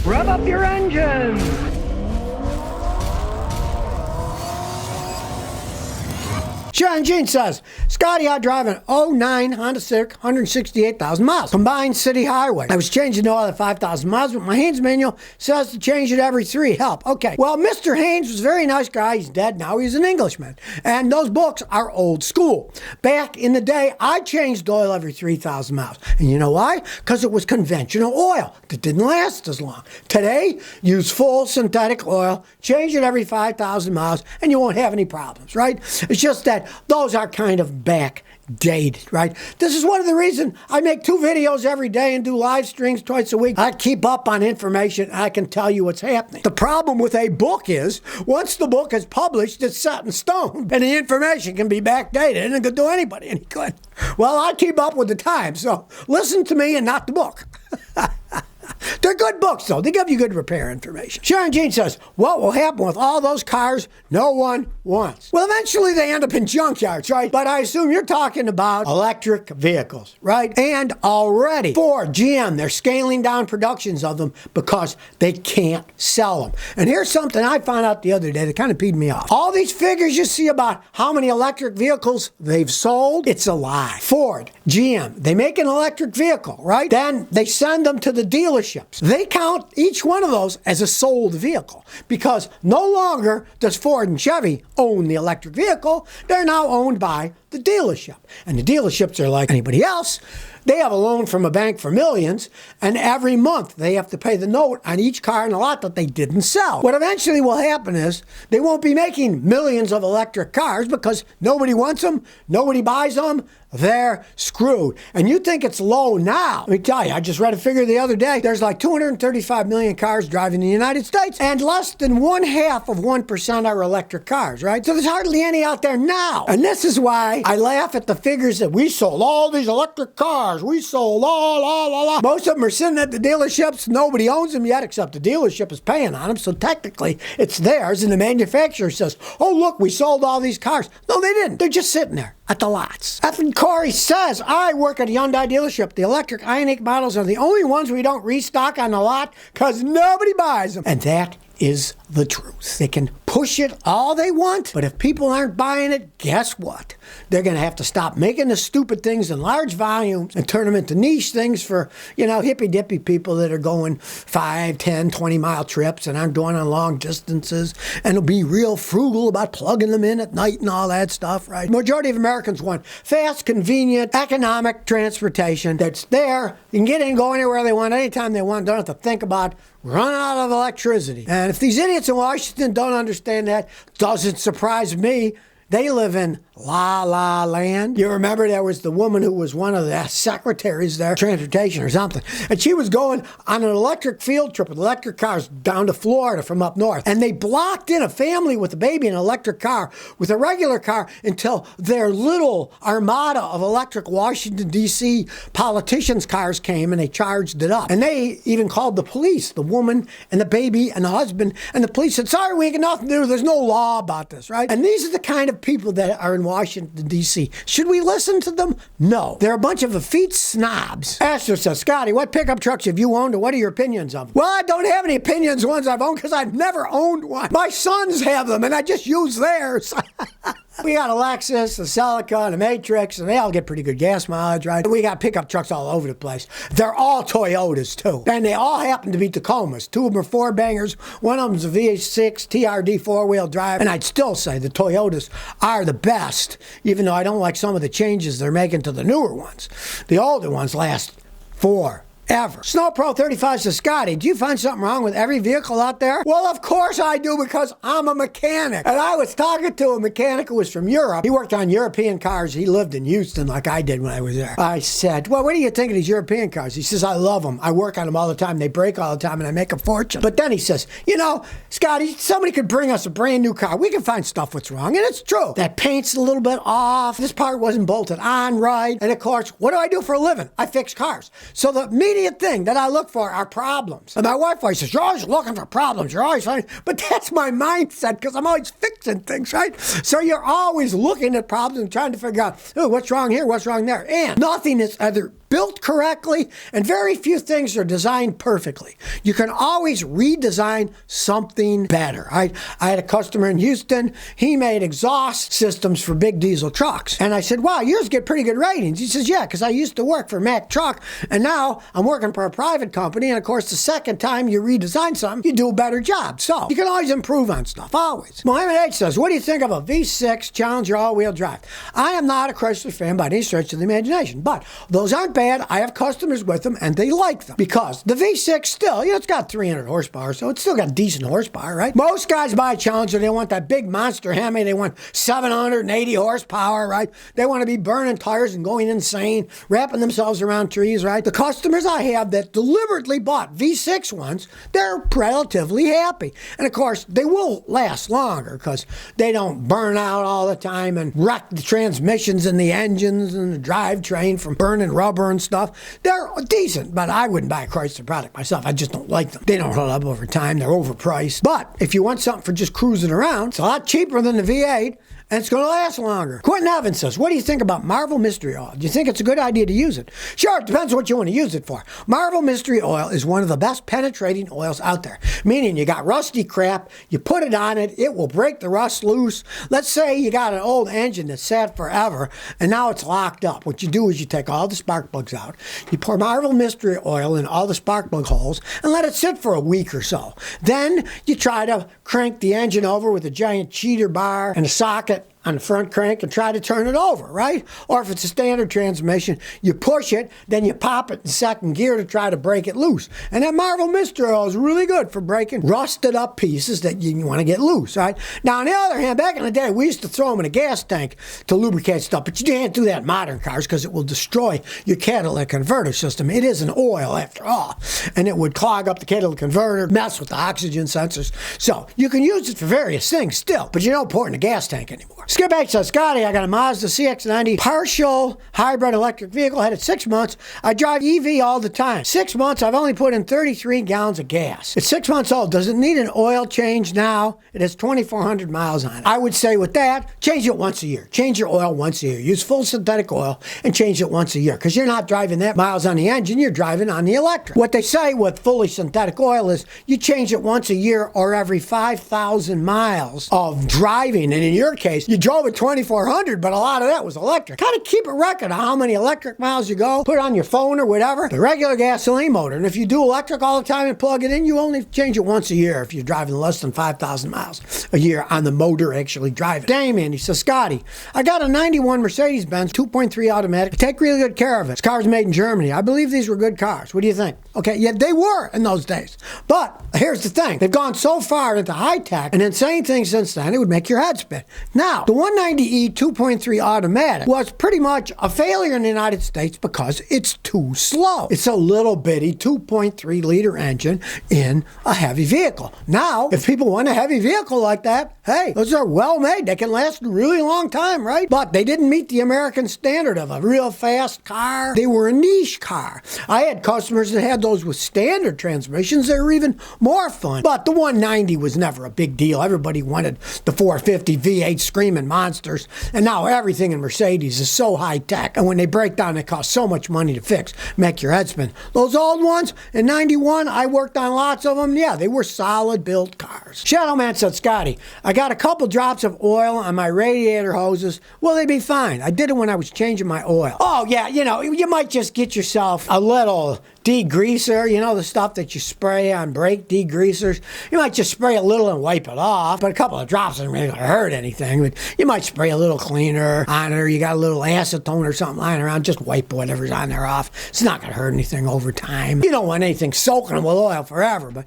Rev up your engines! Sharon Jean says, Scotty, I drive an '09 Honda Civic, 168,000 miles, combined city highway. I was changing the oil at 5,000 miles, but my Haynes manual says to change it every 3. Help. Okay. Well, Mr. Haynes was a very nice guy. He's dead now. He's an Englishman. And those books are old school. Back in the day, I changed oil every 3,000 miles. And you know why? Because it was conventional oil that didn't last as long. Today, use full synthetic oil, change it every 5,000 miles, and you won't have any problems, right? It's just that those are kind of backdated, right? This is one of the reasons I make 2 videos every day and do live streams twice a week. I keep up on information. I can tell you what's happening. The problem with a book is, once the book is published, it's set in stone, and the information can be backdated, and it could do anybody any good. Well, I keep up with the times, so listen to me and not the book. They're good books, though. They give you good repair information. Sharon Jean says, what will happen with all those cars no one wants? Well, eventually they end up in junkyards, right? But I assume you're talking about electric vehicles, right? And already, Ford, GM, they're scaling down productions of them because they can't sell them. And here's something I found out the other day that kind of peed me off. All these figures you see about how many electric vehicles they've sold, it's a lie. Ford, GM, they make an electric vehicle, right? Then they send them to the dealership. They count each one of those as a sold vehicle because no longer does Ford and Chevy own the electric vehicle. They're now owned by the dealership. And the dealerships are like anybody else. They have a loan from a bank for millions, and every month they have to pay the note on each car in the lot that they didn't sell. What eventually will happen is they won't be making millions of electric cars because nobody wants them, nobody buys them, they're screwed. And you think it's low now. Let me tell you, I just read a figure the other day. There's like 235 million cars driving in the United States, and less than 1/2% are electric cars, right? So there's hardly any out there now. And this is why I laugh at the figures that we sold all these electric cars. We sold la. Most of them are sitting at the dealerships. Nobody owns them yet except the dealership is paying on them. So technically it's theirs, and the manufacturer says, oh, look, we sold all these cars. No, they didn't. They're just sitting there at the lots. Effing Corey says, I work at a Hyundai dealership. The electric Ioniq models are the only ones we don't restock on the lot because nobody buys them. And that is the truth. They can push it all they want, but if people aren't buying it, guess what? They're going to have to stop making the stupid things in large volumes and turn them into niche things for, hippy-dippy people that are going 5, 10, 20-mile trips and aren't going on long distances, and will be real frugal about plugging them in at night and all that stuff, right? The majority of Americans want fast, convenient, economic transportation that's there. You can get in and go anywhere they want, anytime they want. Don't have to think about run out of electricity. And if these idiots in Washington don't understand that, doesn't surprise me. They live in La La Land. You remember there was the woman who was one of the secretaries there, transportation or something, and she was going on an electric field trip with electric cars down to Florida from up north, and they blocked in a family with a baby in an electric car with a regular car until their little armada of electric Washington, D.C. politicians' cars came and they charged it up. And they even called the police, the woman and the baby and the husband, and the police said, sorry, we got nothing to do. There's no law about this, right? And these are the kind of people that are in Washington, D.C. Should we listen to them? No. They're a bunch of effete snobs. Asher says, Scotty, what pickup trucks have you owned, and what are your opinions of them? Well, I don't have any opinions ones I've owned because I've never owned one. My sons have them, and I just use theirs. We got a Lexus, a Celica, and a Matrix, and they all get pretty good gas mileage, right? We got pickup trucks all over the place. They're all Toyotas, too. And they all happen to be Tacomas. 2 of them are 4-bangers. One of them's a VH6 TRD 4-wheel drive. And I'd still say the Toyotas are the best, even though I don't like some of the changes they're making to the newer ones. The older ones last forever. Snow Pro 35 says, Scotty, do you find something wrong with every vehicle out there? Well, of course I do, because I'm a mechanic. And I was talking to a mechanic who was from Europe. He worked on European cars. He lived in Houston like I did when I was there. I said, well, what do you think of these European cars? He says, I love them. I work on them all the time. They break all the time and I make a fortune. But then he says, Scotty, somebody could bring us a brand new car. We can find stuff what's wrong. And it's true. That paint's a little bit off. This part wasn't bolted on right. And of course, what do I do for a living? I fix cars. So the immediate thing that I look for are problems. And my wife always says, you're always looking for problems. You're always finding, but that's my mindset because I'm always fixing things, right? So you're always looking at problems and trying to figure out, oh, what's wrong here? What's wrong there? And nothing is either built correctly, and very few things are designed perfectly. You can always redesign something better. I had a customer in Houston. He made exhaust systems for big diesel trucks. And I said, wow, yours get pretty good ratings. He says, yeah, because I used to work for Mack Truck, and now I'm working for a private company. And of course, the second time you redesign something, you do a better job. So you can always improve on stuff, always. Mohammed H says, what do you think of a V6 Challenger all-wheel drive? I am not a Chrysler fan by any stretch of the imagination, but those aren't bad. I have customers with them, and they like them because the V6 still, it's got 300 horsepower, so it's still got decent horsepower, right? Most guys buy a Challenger, they want that big monster Hemi, they want 780 horsepower, right? They want to be burning tires and going insane, wrapping themselves around trees, right? The customers I have that deliberately bought V6 ones, they're relatively happy. And of course, they will last longer because they don't burn out all the time and wreck the transmissions and the engines and the drivetrain from burning rubber and stuff. They're decent, but I wouldn't buy a Chrysler product myself. I just don't like them. They don't hold up over time. They're overpriced. But if you want something for just cruising around, it's a lot cheaper than the V8. And it's going to last longer. Quentin Evans says, what do you think about Marvel Mystery Oil? Do you think it's a good idea to use it? Sure, it depends what you want to use it for. Marvel Mystery Oil is one of the best penetrating oils out there. Meaning you got rusty crap, you put it on it, it will break the rust loose. Let's say you got an old engine that sat forever and now it's locked up. What you do is you take all the spark plugs out, you pour Marvel Mystery Oil in all the spark plug holes and let it sit for a week or so. Then you try to crank the engine over with a giant cheater bar and a socket on the front crank and try to turn it over, right? Or if it's a standard transmission, you push it, then you pop it in second gear to try to break it loose. And that Marvel Mystery Oil is really good for breaking rusted up pieces that you want to get loose, right? Now, on the other hand, back in the day, we used to throw them in a gas tank to lubricate stuff, but you can't do that in modern cars because it will destroy your catalytic converter system. It is an oil after all, and it would clog up the catalytic converter, mess with the oxygen sensors. So you can use it for various things still, but you don't pour it in a gas tank anymore. Skip H says, Scotty, I got a Mazda CX90 partial hybrid electric vehicle. Had it 6 months. I drive EV all the time. 6 months, I've only put in 33 gallons of gas. It's 6 months old. Does it need an oil change now? It has 2,400 miles on it. I would say with that, change it once a year. Change your oil once a year. Use full synthetic oil and change it once a year because you're not driving that miles on the engine. You're driving on the electric. What they say with fully synthetic oil is you change it once a year or every 5,000 miles of driving. And in your case, you drove it 2,400, but a lot of that was electric. Kind of keep a record of how many electric miles you go. Put it on your phone or whatever. The regular gasoline motor. And if you do electric all the time and plug it in, you only change it once a year if you're driving less than 5,000 miles a year on the motor actually driving. Damien, he says, Scotty, I got a 91 Mercedes-Benz 2.3 automatic. I take really good care of it. This car's made in Germany. I believe these were good cars. What do you think? Okay, yeah, they were in those days. But here's the thing. They've gone so far into high-tech and insane things since then, it would make your head spin. Now, the 190E 2.3 automatic was pretty much a failure in the United States because it's too slow. It's a little bitty 2.3 liter engine in a heavy vehicle. Now, if people want a heavy vehicle like that, hey, those are well made. They can last a really long time, right? But they didn't meet the American standard of a real fast car. They were a niche car. I had customers that had those with standard transmissions. They were even more fun. But the 190 was never a big deal. Everybody wanted the 450 V8 screaming monsters. And now everything in Mercedes is so high tech. And when they break down, they cost so much money to fix. Make your head spin. Those old ones in 91, I worked on lots of them. Yeah, they were solid built cars. Shadow Man said, Scotty, I got a couple drops of oil on my radiator hoses. Will they be fine? I did it when I was changing my oil. Oh, yeah, you might just get yourself a little degreaser, the stuff that you spray on brake degreasers. You might just spray a little and wipe it off, but a couple of drops isn't really going to hurt anything. But you might spray a little cleaner on it, or you got a little acetone or something lying around, just wipe whatever's on there off. It's not going to hurt anything over time. You don't want anything soaking with oil forever, but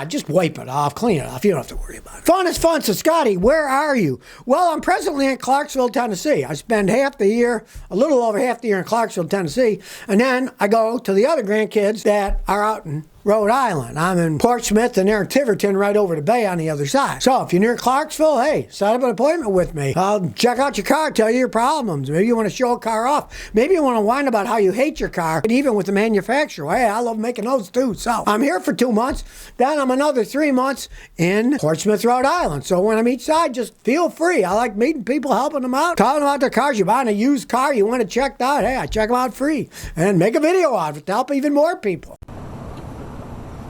just wipe it off, clean it off. You don't have to worry about it. Fun is fun. So, Scotty, where are you? Well, I'm presently in Clarksville, Tennessee. I spend half the year, a little over half the year in Clarksville, Tennessee, and then I go to the other grandkids that are out in Rhode Island. I'm in Portsmouth and they're in Tiverton right over the bay on the other side. So if you're near Clarksville, hey, set up an appointment with me. I'll check out your car, tell you your problems. Maybe you want to show a car off. Maybe you want to whine about how you hate your car, and even with the manufacturer. Hey, I love making those too. So I'm here for 2 months. Then I'm another 3 months in Portsmouth, Rhode Island. So when I'm each side, just feel free. I like meeting people, helping them out, talking about their cars. You're buying a used car, you want it checked out. Hey, I check them out free and make a video out of it to help even more people.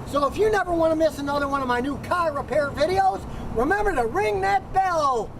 So if you never want to miss another one of my new car repair videos, remember to ring that bell.